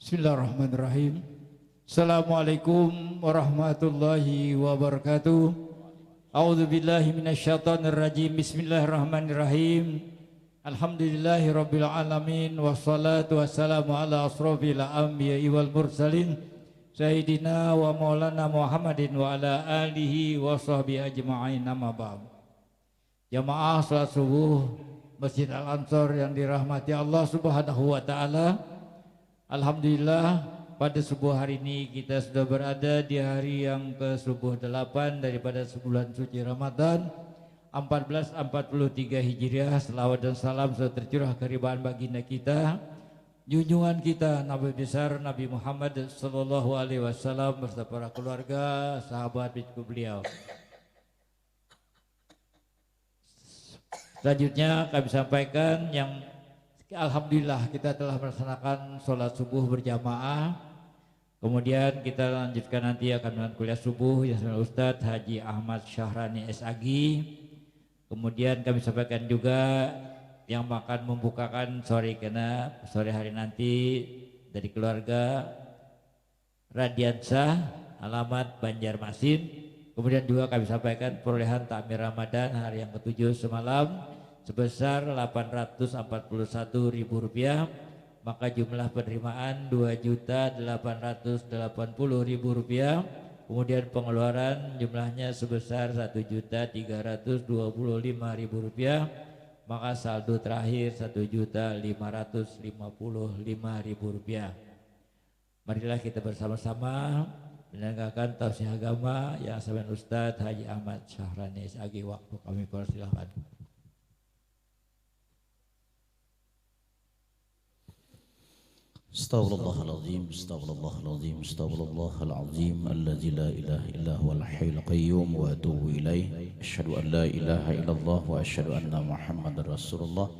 Bismillahirrahmanirrahim. Assalamualaikum warahmatullahi wabarakatuh. A'udzubillahi minasyaitonirrajim. Bismillahirrahmanirrahim. Alhamdulillahirabbil alamin wassalatu wassalamu ala asrofil anbiya'i wal mursalin sayyidina wa maulana Muhammadin wa ala alihi wa sahbihi ajma'in, amma ba'd. Jamaah salat subuh Masjid Al-Ansor yang dirahmati Allah Subhanahu wa taala. Alhamdulillah, pada subuh hari ini kita sudah berada di hari yang ke-8 daripada sebulan suci Ramadan 1443 Hijriah. Selawat dan salam sudah tercurah keribahan baginda kita, junjungan kita Nabi besar Nabi Muhammad sallallahu alaihi wasallam beserta para keluarga, sahabat biku beliau. Selanjutnya kami sampaikan yang alhamdulillah kita telah melaksanakan sholat subuh berjamaah. Kemudian kita lanjutkan nanti akan melakukan kuliah subuh yang Ustadz Haji Ahmad Syahrani SAG. Kemudian kami sampaikan juga yang akan membukakan sore hari nanti dari keluarga Radiansah alamat Banjarmasin. Kemudian juga kami sampaikan perolehan takmir Ramadan hari yang ke-7 semalam sebesar Rp841.000, maka jumlah penerimaan Rp2.880.000. Kemudian pengeluaran jumlahnya sebesar Rp1.325.000, maka saldo terakhir Rp1.555.000. Marilah kita bersama-sama mendengarkan tausiah agama yang disampaikan Ustadz Haji Ahmad Syahrani SAG. Waktu kami persilahkan. Astaghfirullahaladzim, astaghfirullahaladzim, astaghfirullahaladzim, alladzi la ilaha illa huwal hayyul qayyum wa atubu ilaih. Asyhadu an la ilaha illallah wa asyhadu anna Muhammadar Rasulullah.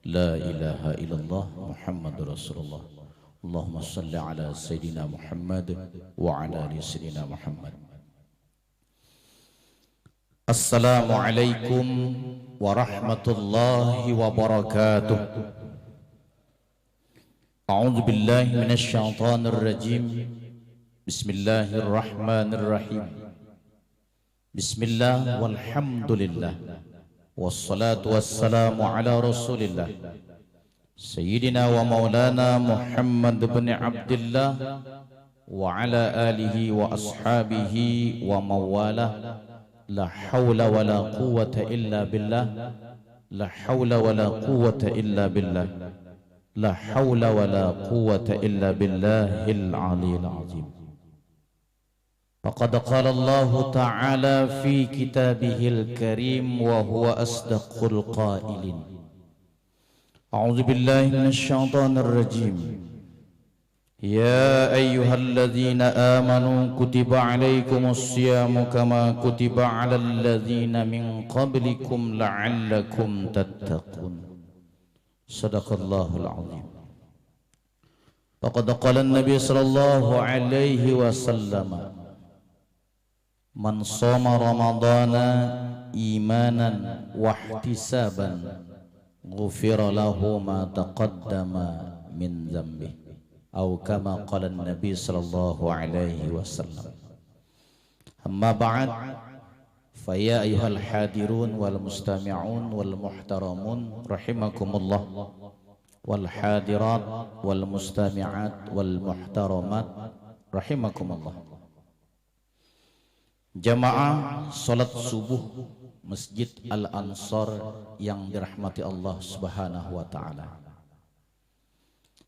La ilaha illallah Muhammadur Rasulullah. Allahumma salli ala Sayyidina Muhammad wa ala ali Sayyidina Muhammad. Assalamualaikum warahmatullahi wabarakatuh. A'udzu billahi minasyaitonir rajim. Bismillahirrahmanirrahim. Bismillah walhamdulillah. Wassalatu wassalamu ala Rasulillah Sayyidina wa maulana Muhammad bin Abdullah wa ala alihi wa ashabihi wa mawalah. La hawla wa la quwwata illa billah. La hawla wa la quwwata illa billah. La hawla wa la quwwata illa billahil aliyyil azim. Faqad qala Allah ta'ala fi kitabihil karim wa huwa asdaqul qailin. A'udzu billahi minasy syaithanir rajim. Ya ayyuhalladzina amanu kutiba 'alaikumus syiyamu kama kutiba 'alal ladzina min qablikum la'allakum tattaqun. Sadaqallahul azim. Faqad qala an-nabiy sallallahu alaihi wasallam, man shoma ramadana imanan wa ihtisaban ghufira lahu ma taqaddama min dhanbi, atau kama qala an-nabiy sallallahu alaihi wasallam. Amma ba'd, faya ayyuhal hadirun wal mustami'un wal muhtaramun rahimakumullah, wal hadirat wal mustami'at wal muhtaramat rahimakumullah. Jamaah salat subuh Masjid Al-Ansor yang dirahmati Allah Subhanahu wa taala.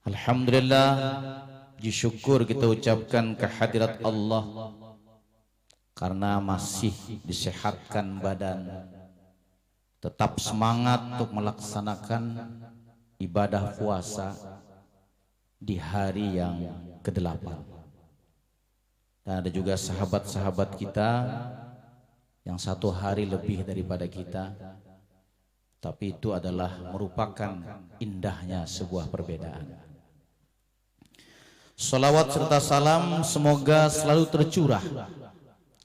Alhamdulillah, puji syukur kita ucapkan kehadirat Allah karena masih disehatkan badan, tetap semangat untuk melaksanakan ibadah puasa di hari yang ke-8. Dan ada juga sahabat-sahabat kita yang satu hari lebih daripada kita, tapi itu adalah merupakan indahnya sebuah perbedaan. Salawat serta salam semoga selalu tercurah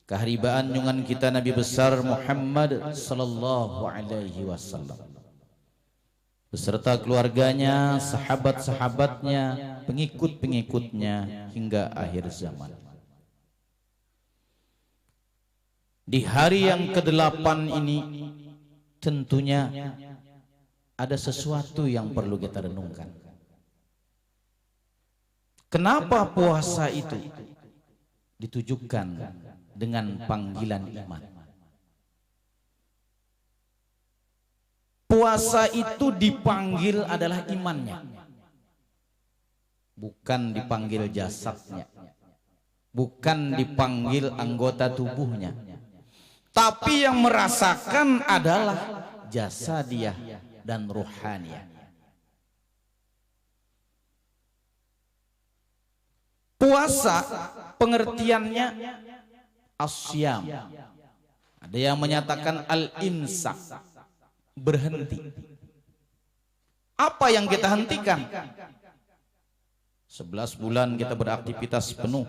keharibaan junjungan kita Nabi besar Muhammad sallallahu alaihi wasallam beserta keluarganya, sahabat-sahabatnya, pengikut-pengikutnya hingga akhir zaman. Di hari yang ke-8 ini tentunya ada sesuatu yang perlu kita renungkan. Kenapa puasa itu ditujukan dengan panggilan iman? Puasa itu dipanggil adalah imannya, bukan dipanggil jasadnya, bukan dipanggil anggota tubuhnya, tapi yang merasakan adalah jasadiyah dan ruhaniyah. Puasa pengertiannya asyam. Ada yang menyatakan al-imsak, berhenti. Apa yang kita hentikan? 11 bulan kita beraktivitas penuh.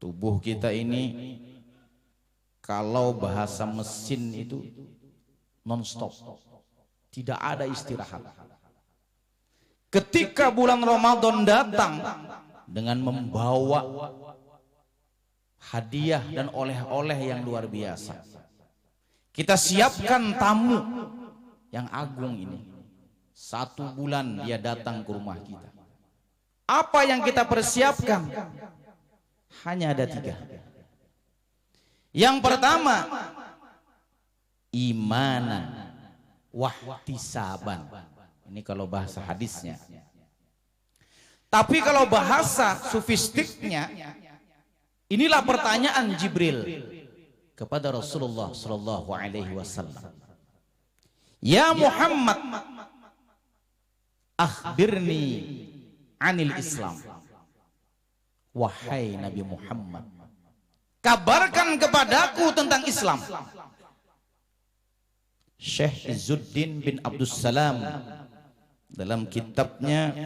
Tubuh kita ini kalau bahasa mesin itu non-stop, tidak ada istirahat. Ketika bulan Ramadan datang dengan membawa hadiah dan oleh-oleh yang luar biasa, kita siapkan tamu yang agung ini. 1 bulan dia datang ke rumah kita. Apa yang kita persiapkan? Hanya ada 3. Yang pertama, imanan wahtisaban. Ini kalau bahasa hadisnya. Tapi kalau bahasa sufistiknya, inilah pertanyaan Jibril kepada Rasulullah sallallahu alaihi wasallam. Ya Muhammad, akhbirni anil Islam. Wahai Nabi Muhammad, kabarkan kepadaku tentang Islam. Syekh Izzuddin bin Abdussalam dalam kitabnya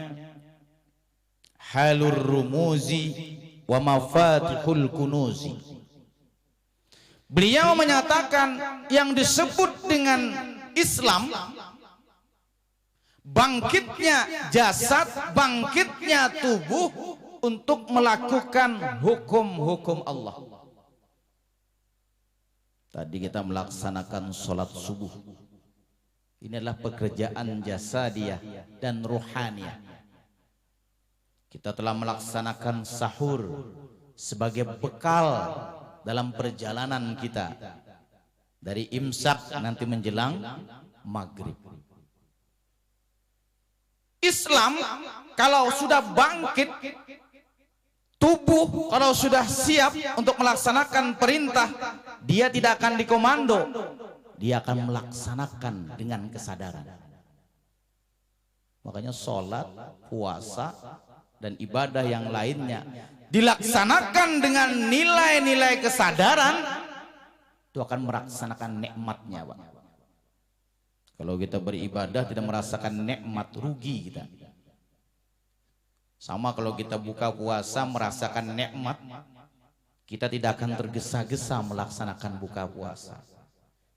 Halur Rumuzi wa Mafatihul Kunuzi, beliau menyatakan yang disebut dengan Islam, bangkitnya jasad, bangkitnya tubuh untuk melakukan hukum-hukum Allah. Tadi kita melaksanakan sholat subuh. Ini adalah pekerjaan jasadiyah dan ruhaniyah. Kita telah melaksanakan sahur sebagai bekal dalam perjalanan kita dari imsak nanti menjelang maghrib. Islam kalau sudah bangkit, tubuh kalau sudah siap untuk melaksanakan perintah, dia tidak akan dikomando, dia akan melaksanakan dengan kesadaran. Makanya sholat, puasa, dan ibadah yang lainnya dilaksanakan dengan nilai-nilai kesadaran, itu akan melaksanakan nikmatnya, Pak. Kalau kita beribadah tidak merasakan nikmat, rugi kita. Sama kalau kita buka puasa merasakan nikmat, kita tidak akan tergesa-gesa melaksanakan buka puasa.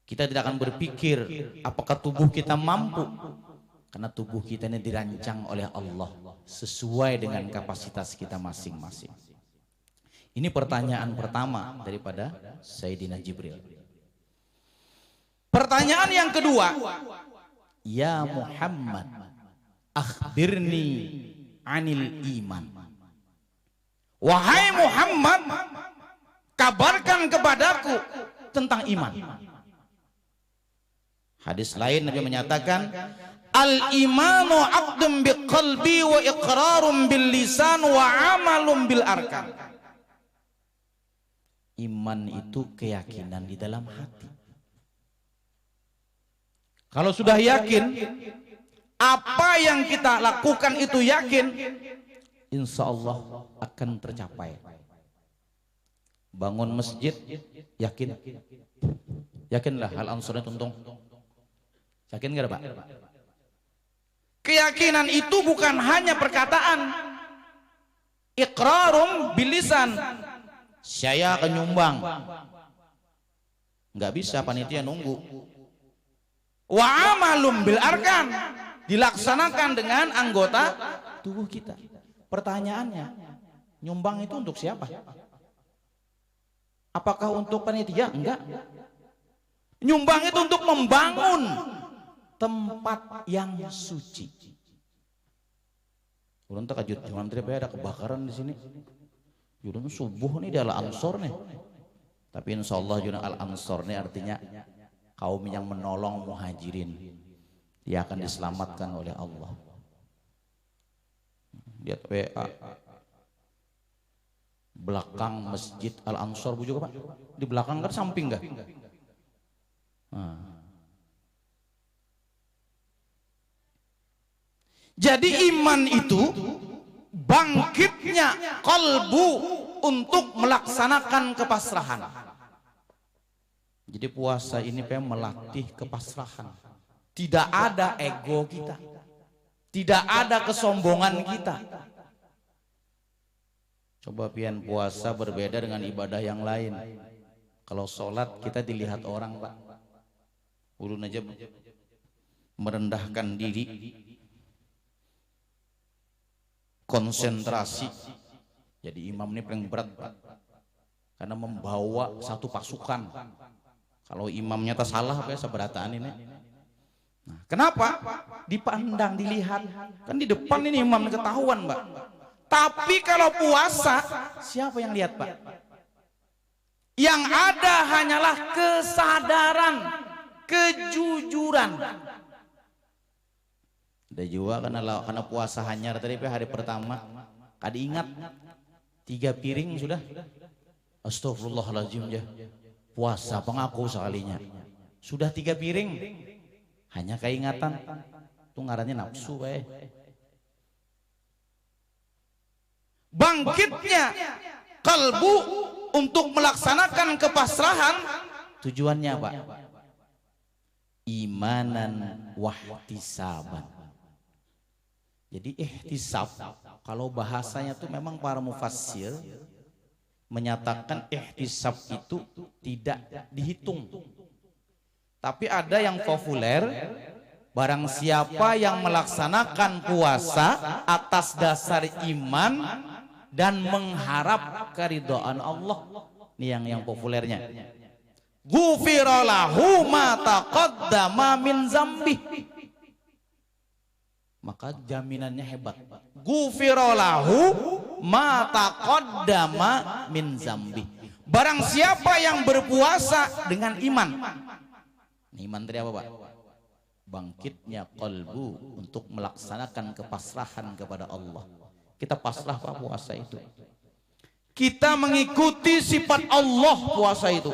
Kita tidak akan berpikir apakah tubuh kita mampu, karena tubuh kita ini dirancang oleh Allah sesuai dengan kapasitas kita masing-masing. Ini pertanyaan pertama daripada Sayyidina Jibril. Pertanyaan yang kedua, ya Muhammad, akhbirni anil iman. Wahai Muhammad, kabarkan kepadaku tentang iman. Hadis lain Nabi menyatakan, al-imanu aqdun biqalbi wa iqrarun bil lisan wa amalun bil arkan. Iman itu keyakinan di dalam hati. Kalau sudah yakin, apa yang kita lakukan itu yakin, insya Allah akan tercapai. Bangun masjid, yakin. Yakinlah hal ansurnya tuntung. Yakin gak Pak? Keyakinan itu bukan hanya perkataan. Iqrarum bilisan. Saya akan nyumbang. Nggak bisa panitia nunggu. Wa amalum bil arkan. dilaksanakan dengan anggota tubuh kita. Pertanyaannya, nyumbang itu untuk siapa? Apakah untuk panitia? Enggak. Nyumbang itu untuk membangun tempat yang suci. Ulun terkejut, jangan ada kebakaran di sini. Judulnya subuh nih di Al-Ansor nih. Tapi insya Allah judul Al-Ansor nih artinya kaum yang menolong muhajirin. Dia akan diselamatkan oleh Allah. Lihat WA. Belakang Masjid Al-Ansor Bu juga Pak. Di belakang kan samping enggak? Jadi iman itu bangkitnya kalbu untuk melaksanakan kepasrahan. Jadi puasa ini melatih kepasrahan. Tidak ada ego kita. Tidak ada kesombongan kita. Coba pian puasa berbeda dengan ibadah yang lain. Kalau sholat kita dilihat orang Pak. Ulun aja merendahkan diri. Konsentrasi. Jadi imam ini paling berat Pak. Karena membawa satu pasukan. Kalau imamnya tak salah Pak seberataan ini. Nah, kenapa? Dipandang, dilihat. Kan di depan ini imam ketahuan Pak. Tapi kalau puasa, siapa yang lihat Pak? Yang ada hanyalah kesadaran, kejujuran. Ada juga karena puasa hanyar tadi hari pertama. Kadi ingat 3 piring sudah. Astagfirullahaladzim ya. Puasa pengaku sekalinya. Sudah 3 piring. Hanya keingatan. Itu ngarannya nafsu Pak. Bangkitnya kalbu untuk melaksanakan kepasrahan tujuannya Pak, imanan wahtisaban. Jadi ihtisab kalau bahasanya tuh memang para mufassir menyatakan ihtisab itu tidak dihitung, tapi ada yang populer, barang siapa yang melaksanakan puasa atas dasar iman dan mengharap keridhaan Allah. Ini yang populernya. Ghufira lahu ma taqaddama min zambi. Maka jaminannya hebat. Ghufira lahu ma taqaddama min zambi. Barang siapa yang berpuasa dengan iman. Iman tadi apa Pak? Bangkitnya kalbu untuk melaksanakan kepasrahan kepada Allah. Kita pasrah Pak puasa itu. Kita mengikuti sifat Allah puasa itu.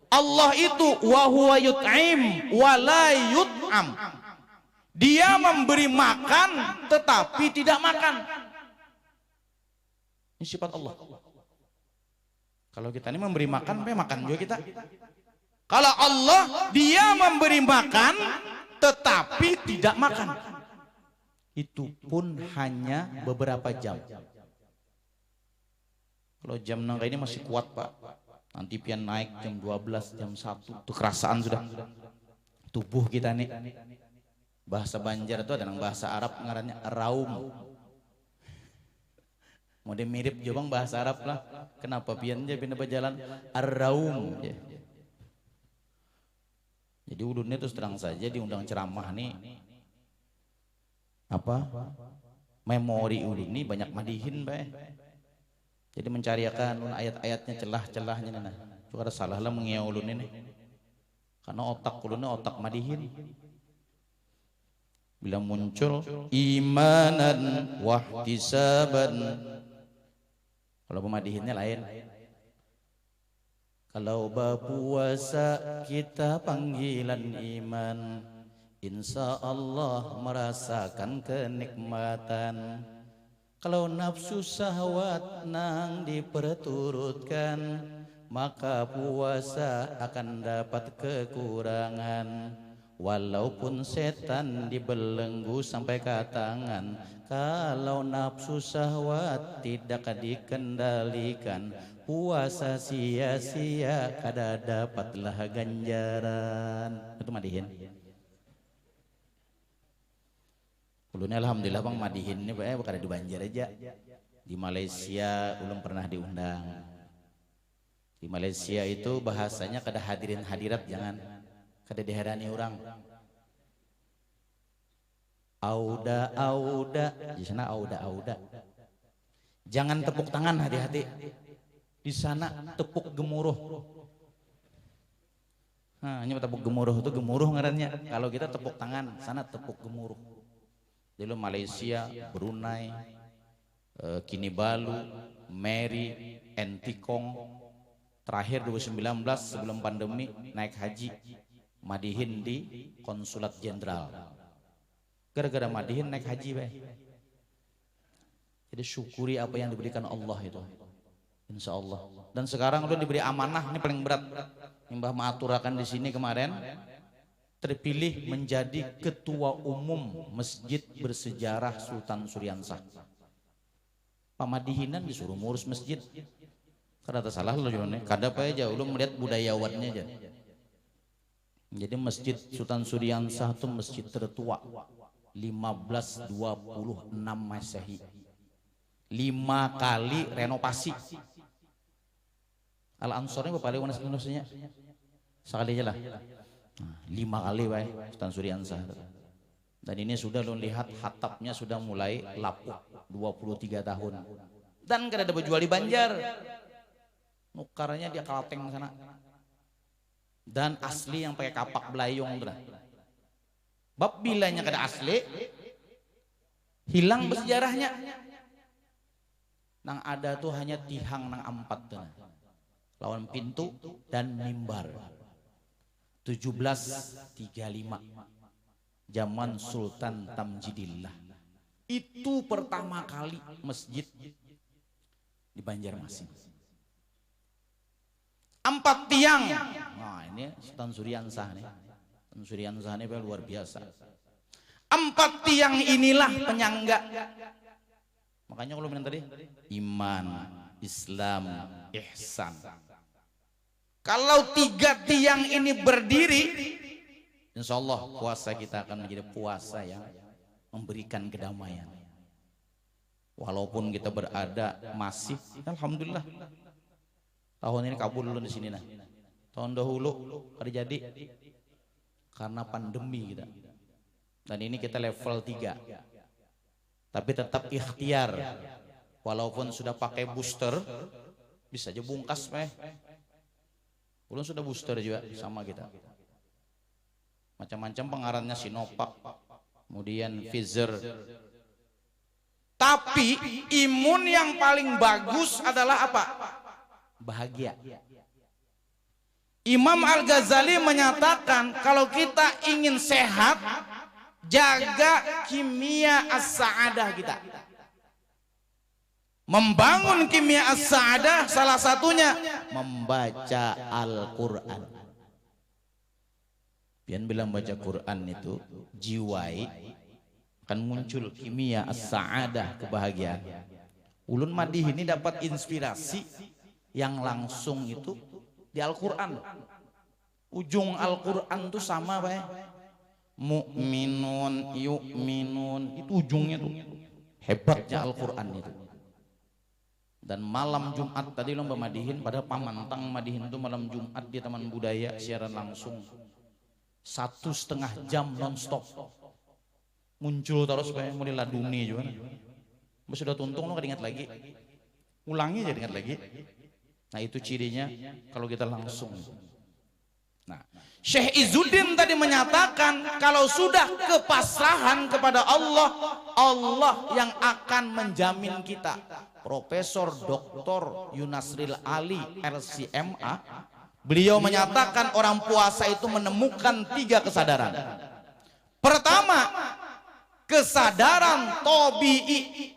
Allah itu wa huwa yut'im wa la yut'am. Dia memberi makan tetapi tidak makan. Ini sifat Allah. Kalau kita ini memberi makan, makan juga kita. Kalau Allah dia memberi makan tetapi tidak makan. Itu pun hanya beberapa jam. Kalau jam 6 ini masih kuat Pak. Nanti pian naik jam 12, jam 1. Itu kerasaan sudah. Tubuh kita nih. Bahasa Banjar itu ada yang bahasa Arab ngarannya raum. Mau mirip juga bahasa Arab lah. Kenapa pian aja pindah berjalan ar-raum. Jadi ulunnya terus terang saja diundang ceramah nih. Apa memori ulun ini banyak madihin Pak. Jadi mencariakan ayat-ayatnya celah-celahnya nah. Juga ada salah lah mengiau ulun ini. Karena otak ulunnya otak madihin. Bila muncul imanan wahtisaban. Kalau pemadihinnya lain. Kalau berpuasa kita panggilan iman. Insya Allah merasakan kenikmatan. Kalau nafsu syahwat nang diperturutkan, maka puasa akan dapat kekurangan. Walaupun setan dibelenggu sampai ke tangan, kalau nafsu syahwat tidak dikendalikan, puasa sia-sia kada dapatlah ganjaran. Itu madihin. Ulun alhamdulillah Bang Madihin ini bukan di Banjar aja. Di Malaysia ulun pernah diundang. Di Malaysia itu bahasanya kada hadirin hadirat jangan kada diherani orang. Auda di sana auda. Jangan tepuk tangan, hati-hati. Di sana tepuk gemuruh. Nah, ini tepuk gemuruh itu gemuruh ngarannya. Kalau kita tepuk tangan, sana tepuk gemuruh. Di Malaysia, Brunei, Kinibalu, Mary, Entikong, terakhir 2019 sebelum pandemi naik haji Madihin di Konsulat Jenderal. Gara-gara Madihin naik haji, jadi syukuri apa yang diberikan Allah itu, insya Allah. Dan sekarang lu diberi amanah, ini paling berat. Mbah Maaturakan di sini kemarin terpilih menjadi ketua umum Masjid Bersejarah Sultan Suryansah. Pamadihinan disuruh ngurus masjid. Kada salah lo jone. Kada apa aja, ulun melihat budayawannya aja. Jadi Masjid Sultan Suryansah itu masjid tertua 1526 Masehi. 5 kali renovasi. Al-Ansor ini berapa kali renovasinya? Sekali aja lah. 5 kali Sultan Suryansah. Dan ini sudah lo lihat hatapnya sudah mulai lapuk 23 tahun. Dan kada ada berjual di Banjar. Nukarnya dia Kalteng sana. Dan asli yang pakai kapak belayong tuh. Bab bilanya kada asli, hilang bersejarahnya. Nang ada tuh hanya tihang nang 4 tuh. Lawan pintu dan mimbar. 1735. Zaman Sultan Tamjidillah. Itu pertama kali masjid di Banjarmasin. 4 tiang. Nah, ini Sultan Suryansah nih. Sultan Suryansah ini luar biasa. 4 tiang inilah penyangga. Makanya kalau bilang tadi iman, Islam, ihsan. Kalau 3 tiang ini berdiri, insya Allah puasa kita akan menjadi puasa yang memberikan kedamaian. Walaupun kita berada masih, alhamdulillah. Tahun ini kabul dulu di sini nah. Tahun dahulu terjadi karena pandemi kita. Dan ini kita level 3. Tapi tetap ikhtiar. Walaupun sudah pakai booster, bisa aja bungkas Belum sudah booster juga sama kita. Macam-macam pengarannya Sinovac, kemudian Pfizer. Tapi imun yang paling bagus adalah apa? Bahagia. Imam Al-Ghazali menyatakan kalau kita ingin sehat, jaga kimia as-sa'adah kita. Membangun kimia as-sa'adah salah satunya membaca Al-Quran. Pian bilang baca Quran itu jiwai akan muncul kimia as-sa'adah, kebahagiaan. Ulun Madih ini dapat inspirasi yang langsung itu di Al-Quran. Ujung Al-Quran itu sama mu'minun, yu'minun, itu ujungnya tuh. Hebatnya Al-Quran itu. Dan malam Jumat tadi lomba Madihin, pada pamantang Madihin itu malam Jumat di Taman Budaya siaran langsung 1,5 jam nonstop. Muncul terus mulai laduni juga. Sudah tuntung lo ingat lagi. Ulangi aja ingat lagi. Nah itu cirinya kalau kita langsung. Nah, Syekh Izzuddin tadi menyatakan kalau sudah kepasrahan kepada Allah, Allah yang akan menjamin kita. Profesor Dr. Yunasril Ali LCMA, beliau menyatakan orang puasa itu menemukan 3 kesadaran. Pertama, kesadaran tabi'i.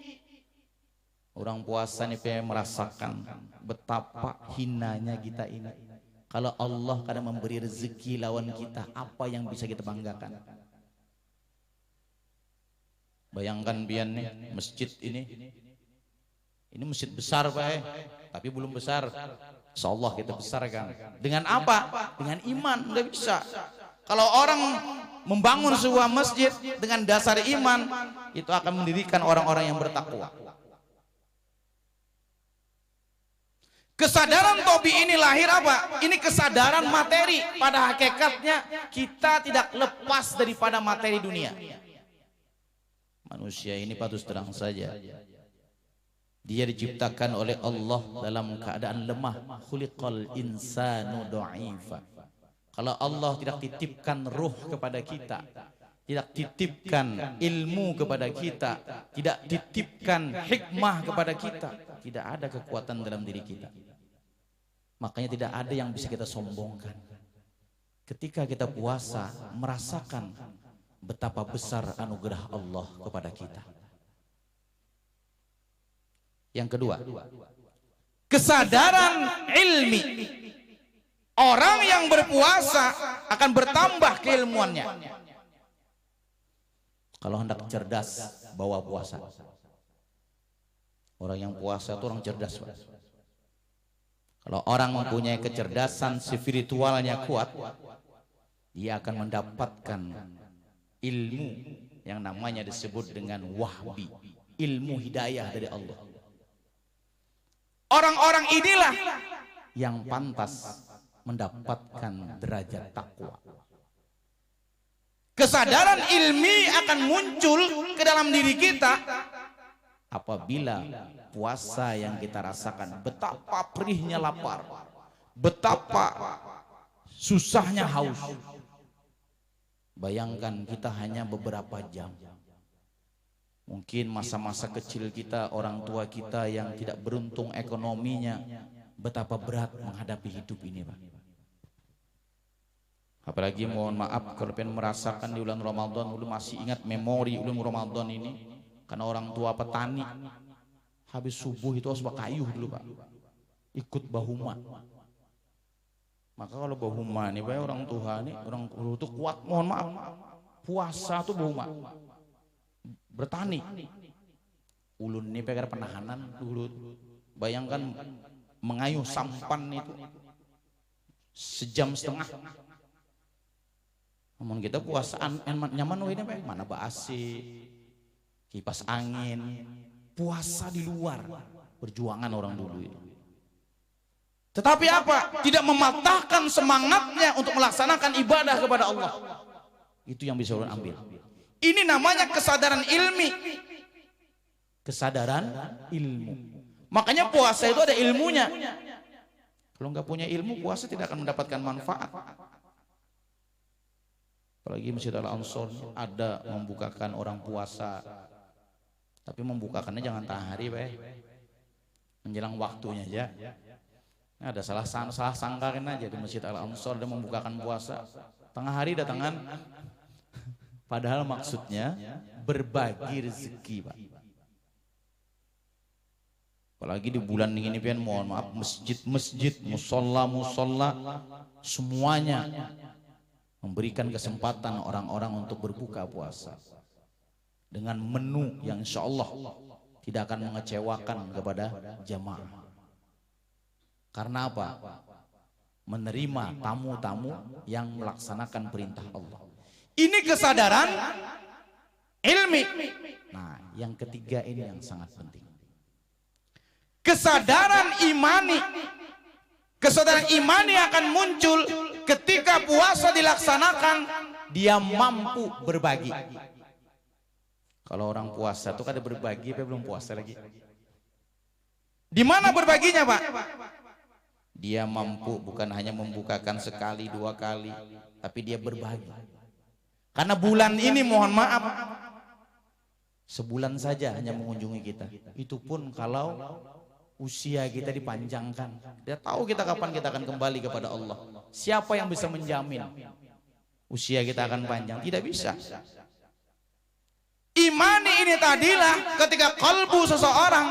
Orang puasa nih merasakan betapa hinanya kita ini. Kalau Allah kadang memberi rezeki lawan kita, apa yang bisa kita banggakan? Bayangkan bian nih masjid ini masjid besar tapi belum besar. Insyaallah kita besarkan. Dengan apa? Dengan iman. Nggak bisa. Kalau orang membangun sebuah masjid dengan dasar iman, itu akan mendirikan orang-orang yang bertakwa. Kesadaran Tobi ini lahir apa? Ini kesadaran materi. Pada hakikatnya kita tidak lepas daripada materi dunia. Manusia ini patut terang saja, dia diciptakan oleh Allah dalam keadaan lemah. Khuliqal insanu dha'ifa. Kalau Allah tidak titipkan ruh kepada kita, tidak titipkan ilmu kepada kita, tidak titipkan hikmah kepada kita, tidak ada kekuatan dalam diri kita. Makanya tidak ada yang bisa kita sombongkan. Ketika kita puasa, merasakan betapa besar anugerah Allah kepada kita. Yang kedua, kesadaran ilmi. Orang yang berpuasa akan bertambah keilmuannya. Kalau hendak cerdas, bawa puasa. Orang yang puasa itu orang cerdas, Pak. Kalau orang mempunyai kecerdasan spiritualnya kuat, dia akan mendapatkan ilmu yang namanya disebut dengan wahbi, ilmu hidayah dari Allah. Orang-orang inilah yang pantas mendapatkan derajat takwa. Kesadaran ilmi akan muncul ke dalam diri kita apabila puasa yang kita rasakan betapa perihnya lapar, betapa susahnya haus. Bayangkan kita hanya beberapa jam. Mungkin masa-masa kecil kita, orang tua kita yang tidak beruntung ekonominya, betapa berat menghadapi hidup ini, Pak. Apalagi mohon maaf kalau pengen merasakan di bulan Ramadan, dulu masih ingat memori bulan Ramadan ini, karena orang tua petani, habis subuh itu harus bakayuh dulu, Pak, ikut bahuma. Maka kalau bahuma nih, Pak, orang tua nih, orang dulu tuh kuat, mohon maaf, puasa tuh bahuma, bertani. Ulun nih pegar penahanan dulu, bayangkan mengayuh sampan itu sejam setengah. Namun kita puasaan nyaman ini, Pak, mana AC, kipas angin, puasa di luar, perjuangan orang dulu itu. Tetapi apa? Tidak mematahkan semangatnya untuk melaksanakan ibadah kepada Allah. Itu yang bisa orang ambil. Ini namanya kesadaran ilmi. Kesadaran ilmu. Makanya puasa itu ada ilmunya. Kalau nggak punya ilmu, puasa tidak akan mendapatkan manfaat. Apalagi Masjid Al-Ansor ada membukakan orang puasa, tapi membukakannya jangan tengah hari, Pak, menjelang waktunya aja. Ada salah sangkain aja di Masjid Al-Ansor dia membukakan puasa tengah hari datangan, padahal maksudnya berbagi rezeki, Pak. Apalagi di bulan ini, Pak, mohon maaf, masjid-masjid, musola semuanya memberikan kesempatan orang-orang untuk berbuka puasa dengan menu yang insya Allah tidak akan mengecewakan kepada jamaah. Karena apa? Menerima tamu-tamu yang melaksanakan perintah Allah. Ini kesadaran ilmi. Nah, yang ketiga ini yang sangat penting. Kesadaran imani. Kesadaran imani akan muncul ketika puasa dilaksanakan, dia mampu berbagi. Kalau orang puasa itu kan ada berbagi, tapi belum puasa lagi. Di mana berbaginya, Pak? Dia mampu bukan hanya membukakan sekali, dua kali, tapi dia berbagi. Karena bulan ini mohon maaf, sebulan saja hanya mengunjungi kita. Itu pun kalau usia kita dipanjangkan. Dia tahu kita kapan kita akan kembali kepada Allah. Siapa yang bisa menjamin usia kita akan panjang? Tidak bisa. Imani ini tadilah ketika kalbu seseorang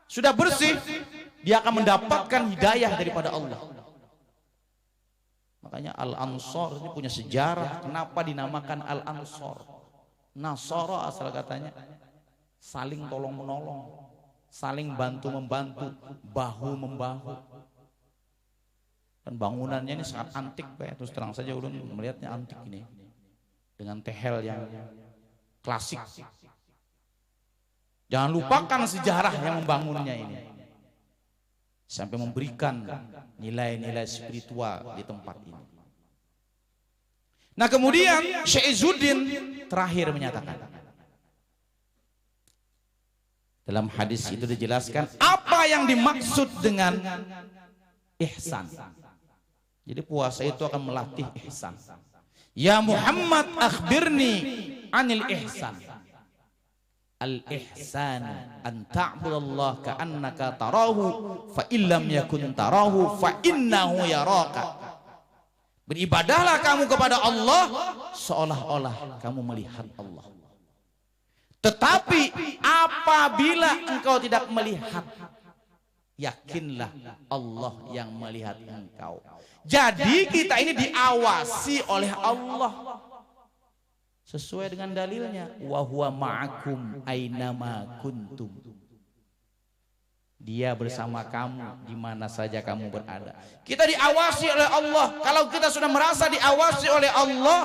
sudah bersih, dia akan mendapatkan hidayah daripada Allah. Makanya Al-Ansor ini punya sejarah. Kenapa dinamakan Al-Ansor? Nasara asal katanya, saling tolong menolong, saling bantu membantu, bahu membahu. Dan bangunannya ini sangat antik, Pak. Terus terang saja ulun melihatnya antik ini. dengan tehel yang klasik. Jangan lupakan sejarah yang membangunnya ini. Sampai memberikan nilai-nilai spiritual di tempat ini. Nah kemudian Syekh Izzuddin terakhir menyatakan, dalam hadis itu dijelaskan apa yang dimaksud dengan ihsan. Jadi puasa itu akan melatih ihsan. Ya Muhammad akhbirni anil ihsan. Al ihsan an ta'budallah ka'annaka tarahu fa illam yakun tarahu fa innahu yaraka. Beribadahlah kamu kepada Allah seolah-olah kamu melihat Allah. Tetapi apabila engkau tidak melihat, yakinlah Allah yang melihat engkau. Jadi kita ini diawasi oleh Allah sesuai dengan dalilnya, wa huwa ma'akum ainama kuntum. Dia bersama kamu di mana saja kamu berada. Kita diawasi oleh Allah. Kalau kita sudah merasa diawasi oleh Allah,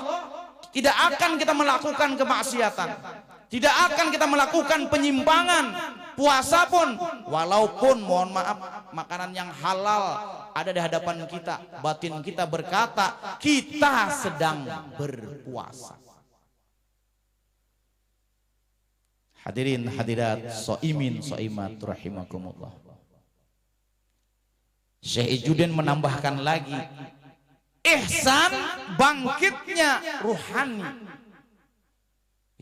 tidak akan kita melakukan kemaksiatan. Tidak akan kita melakukan penyimpangan. Puasa pun, walaupun mohon maaf makanan yang halal ada di hadapan kita, batin kita berkata kita sedang berpuasa. Hadirin hadirat soimin soimat rahimakumullah. Syekh Izzuddin menambahkan lagi, ihsan bangkitnya ruhani.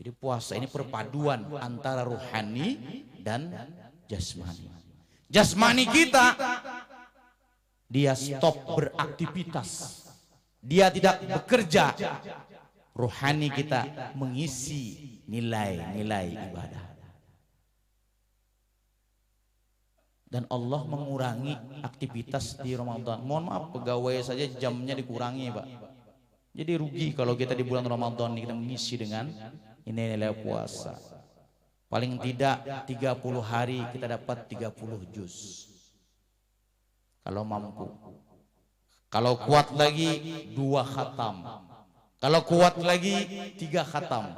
Jadi puasa ini perpaduan antara ruhani dan jasmani. Jasmani kita dia stop beraktivitas, dia tidak bekerja. Ruhani kita mengisi nilai-nilai ibadah. Dan Allah mengurangi aktivitas di Ramadan. Mohon maaf, pegawai saja jamnya dikurangi, Pak. Jadi rugi kalau kita di bulan Ramadan ini kita mengisi dengan nilai puasa. Paling tidak 30 hari kita dapat 30 juz. Kalau mampu. Kalau kuat lagi 2 khatam. Kalau kuat lagi 3 khatam.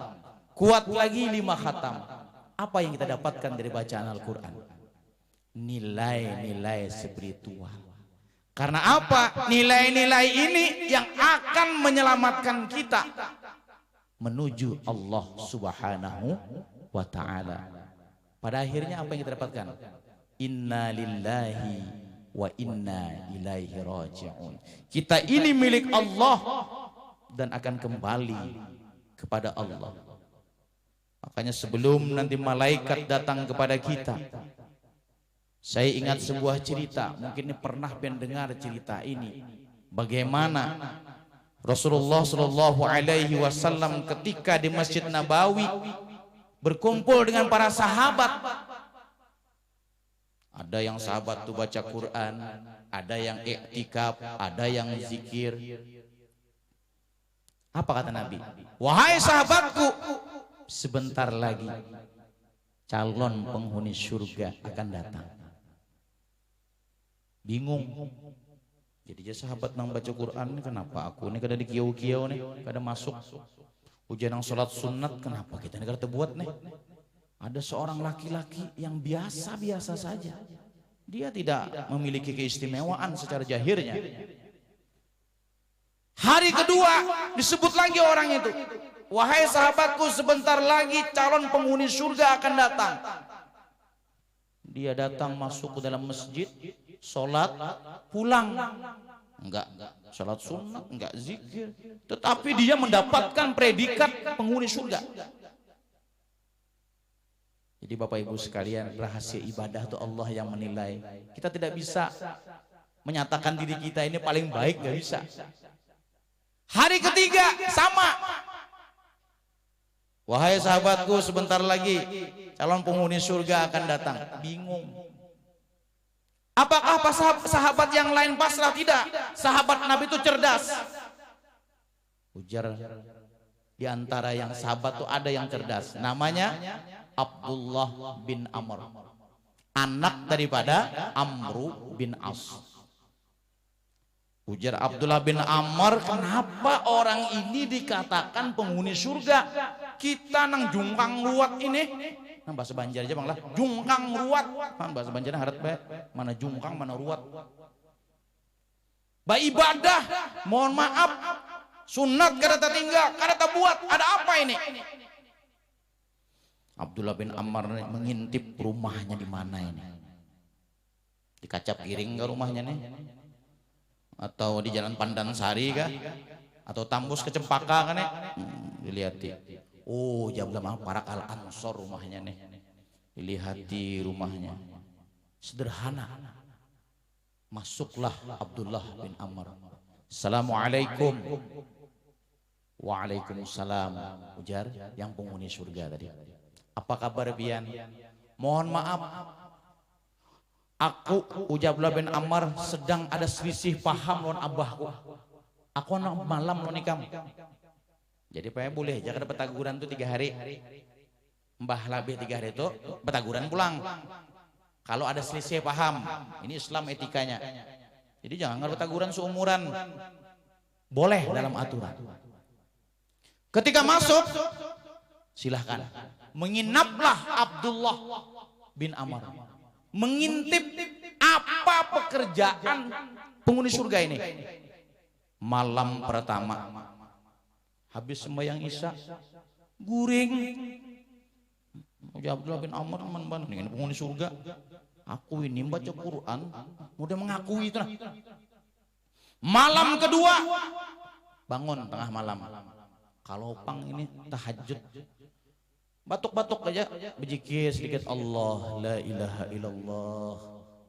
Kuat lagi 5 khatam. Apa yang kita dapatkan dari bacaan Al-Quran? Nilai-nilai spiritual. Karena apa? Nilai-nilai ini yang akan menyelamatkan kita menuju Allah Subhanahu wa ta'ala. Pada akhirnya apa yang kita dapatkan? Inna lillahi wa inna ilaihi raji'un. Kita ini milik Allah dan akan kembali kepada Allah. Makanya sebelum nanti malaikat datang kepada kita, saya ingat sebuah cerita, mungkin ini pernah mendengar cerita ini. Bagaimana Rasulullah Shallallahu Alaihi Wasallam ketika di Masjid Nabawi berkumpul dengan para sahabat. Ada yang sahabat tuh baca Quran, ada yang iktikaf, ada yang zikir. Apa kata Nabi? Wahai sahabatku, sebentar lagi calon penghuni surga akan datang. Bingung. Jadi ya sahabat nang baca Quran, kenapa aku ini kada di kiau-kiau nih, kada masuk. Ujian yang sholat sunat, kenapa kita ini kada buat nih? Ada seorang laki-laki yang biasa-biasa saja. Dia tidak memiliki keistimewaan secara zahirnya. Hari kedua disebut lagi orang itu. Wahai sahabatku, sebentar lagi calon penghuni surga akan datang. Dia datang masuk ke dalam masjid, sholat, pulang. Enggak sholat sunnah, enggak zikir. Tetapi dia mendapatkan predikat penghuni surga. Jadi Bapak Ibu sekalian, rahasia ibadah itu Allah yang menilai. Kita tidak bisa menyatakan diri kita ini paling baik, gak bisa. Hari ketiga sama. Wahai sahabatku, sebentar lagi calon penghuni surga akan datang. Bingung. Apakah sahabat yang lain pasrah? Tidak. Sahabat Nabi itu cerdas. Ujar di antara yang sahabat itu ada yang cerdas. Namanya Abdullah bin Amr. Anak daripada Amru bin As. Ujar Abdullah bin Ammar, kenapa orang ini dikatakan penghuni surga? Kita nang jungkang ruat ini. Nah, bahasa Banjar aja bang lah. Jungkang ruat. Kan bahasa Banjarnya harat bae. Mana jungkang mana ruat. Ba ibadah, mohon maaf. Sunat kada tertinggal, kada terbuat. Ada apa ini? Abdullah bin Ammar mengintip rumahnya di mana ini. Di Kacap Giring ke rumahnya nih? Atau di Jalan Pandan Sari kah? Atau Tambus ke Cempaka kan ya? Dilihati. Oh, Jabal Parak Al Ansor rumahnya nih. Dilihati rumahnya. Sederhana. Masuklah Abdullah bin Ammar. Assalamualaikum. Waalaikumsalam. Ujar yang penghuni surga tadi. Apa kabar Bian? Mohon maaf. Aku Ujablah bin Ammar sedang ada selisih paham lawan abahku. Aku nak malam lawan ikam. Jadi pak boleh jangan petaguran tuh 3 hari. Mbah labih 3 hari itu petaguran pulang. Kalau ada selisih paham, ini Islam etikanya. Jadi jangan petaguran seumuran. Boleh dalam aturan. Ketika masuk, silahkan. Menginaplah Abdullah bin Ammar. Mengintip apa pekerjaan penghuni surga ini. Malam pertama habis sembahyang isya guring Abdullah bin Ammar teman-teman ini penghuni surga. Aku ini baca Quran udah mengakui itu. Malam kedua bangun tengah malam. Kalau pang ini tahajud batuk-batuk aja berzikir sedikit Allah la ilaha illallah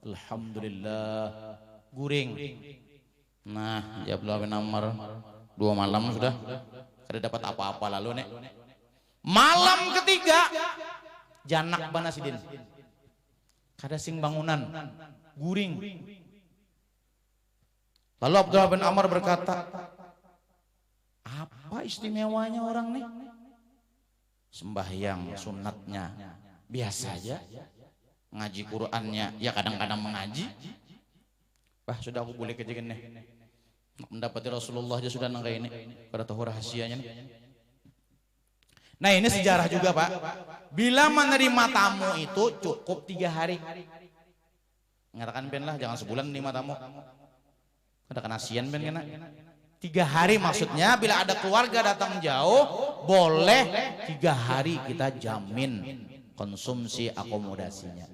alhamdulillah guring. Nah Abdullah bin Ammar 2 malam sudah kada dapat apa-apa lalu nek. Malam ketiga janak banasidin kada sing bangunan guring. Lalu Abdullah bin Ammar berkata, apa istimewanya orang nih? Sembahyang sunatnya biasa aja, ngaji Qurannya ya kadang-kadang mengaji. Wah sudah aku boleh kejegan nih, mendapati Rasulullah aja sudah nangka ini, pada tahu rahasianya nih. Nah ini sejarah juga pak, bila menerima tamu itu cukup 3 hari. Ngatakan ben lah jangan sebulan menerima tamu, ada kenasian ben kena. 3 hari maksudnya bila ada keluarga datang jauh boleh 3 hari kita jamin konsumsi akomodasinya.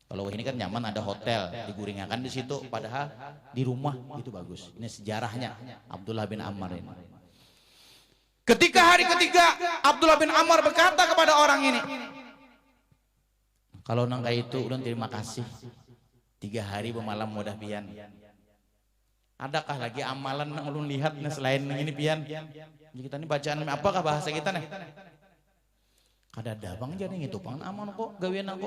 Kalau ini kan nyaman ada hotel diguringakan di situ, padahal di rumah itu bagus. Ini sejarahnya Abdullah bin Ammar ini. Ketika hari ketiga Abdullah bin Ammar berkata kepada orang ini, kalau nangka itu udah terima kasih 3 hari bermalam mudah pian. Adakah lagi amalan yang ulun lihat nih selain ini pian? Kita ini bacaan apakah bahasa kita nih? Kada ada bang jadi gitu pangan aman kok gawian aku.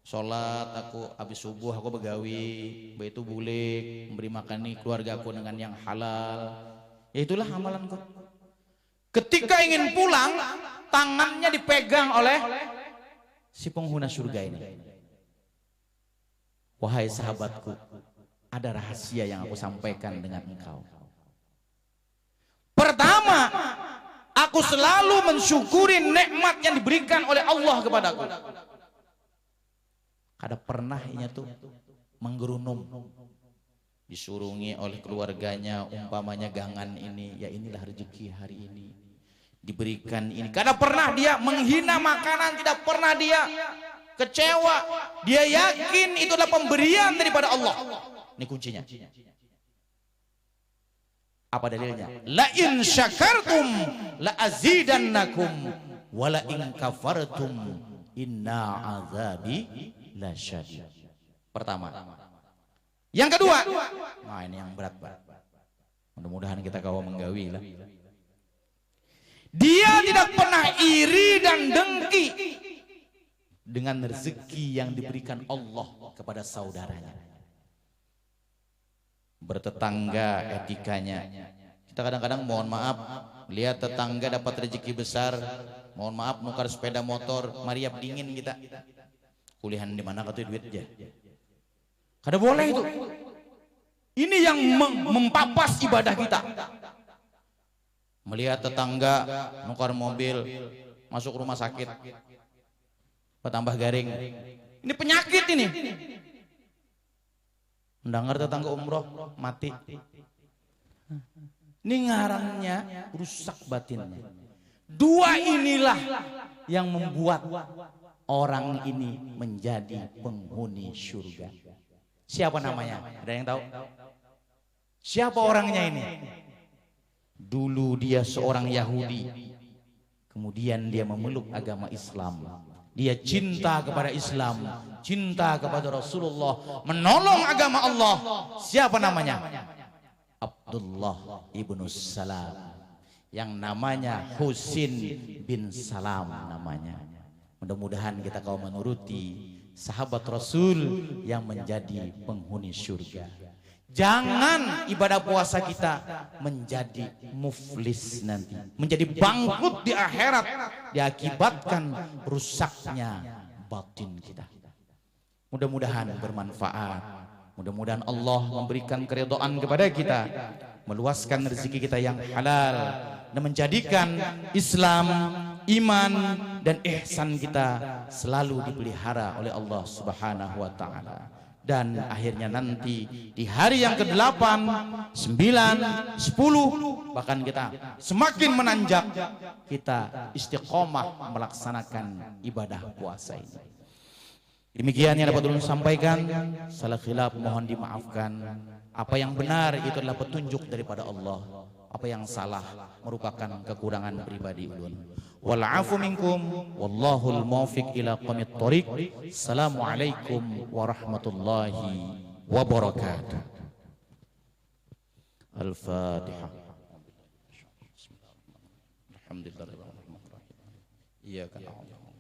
Sholat aku habis subuh aku begawi, baitu bulik, memberi makan nih keluarga aku dengan yang halal. Ya itulah amalanku. Ketika ingin pulang, tangannya dipegang oleh si penghuni surga ini. Wahai sahabatku, ada rahasia yang aku sampaikan dengan engkau. Pertama, aku selalu mensyukuri nikmat yang diberikan oleh Allah kepadaku. Kada pernah inya tuh menggerunum, disurungi oleh keluarganya umpamanya gangan ini, ya inilah rezeki hari ini diberikan ini. Kada pernah dia menghina makanan, tidak pernah dia kecewa. Dia yakin itu adalah pemberian daripada Allah. Ini kuncinya. Apa dalilnya? La in syakartum la azidannakum wa la in kafartum inna azabi lasyadid. Pertama. Yang kedua. Nah ini yang berat, Pak. Mudah-mudahan kita kawa menggawi lah. Dia tidak pernah iri dan dengki dengan rezeki yang diberikan Allah kepada saudaranya. Bertetangga etikanya. Kita kadang-kadang mohon maaf lihat tetangga dapat rezeki besar, mohon maaf nukar sepeda motor, mariap dingin kita. Kuliahan di mana kata duit aja. Kada boleh itu. Ini yang mempapas ibadah kita. Melihat tetangga nukar mobil masuk rumah sakit, bertambah garing. Ini penyakit ini. Mendengar tetangga umroh mati. Ini ngarannya rusak batinnya. Dua inilah yang membuat orang ini menjadi penghuni surga. Siapa namanya? Ada yang tahu? Siapa orangnya ini? Dulu dia seorang Yahudi, kemudian dia memeluk agama Islam. Dia cinta kepada Islam, cinta kepada Rasulullah, menolong agama Allah. Siapa namanya? Abdullah ibnu Salam, yang namanya Husin bin Salam namanya. Mudah-mudahan kita kau menuruti sahabat Rasul yang menjadi penghuni surga. Jangan ibadah puasa kita menjadi muflis nanti, menjadi bangkrut di akhirat, diakibatkan rusaknya batin kita. Mudah-mudahan bermanfaat. Mudah-mudahan Allah memberikan keridhaan kepada kita, meluaskan rezeki kita yang halal, dan menjadikan Islam, iman, dan ihsan kita selalu dipelihara oleh Allah Subhanahu wa ta'ala. Dan akhirnya nanti di hari yang ke-8, 9, 10, bahkan kita semakin menanjak, kita istiqomah melaksanakan ibadah puasa ini. Demikian yang dapat ulun sampaikan. Salah khilaf mohon dimaafkan. Apa yang benar itu adalah petunjuk daripada Allah. Apa yang salah merupakan kekurangan pribadi ulun. Wal afu minkum wallahul muwaffiq ila aqwamit thoriq. Assalamualaikum warahmatullahi wabarakatuh. Al-Fatihah. Alhamdulillah. Iyyaka na'budu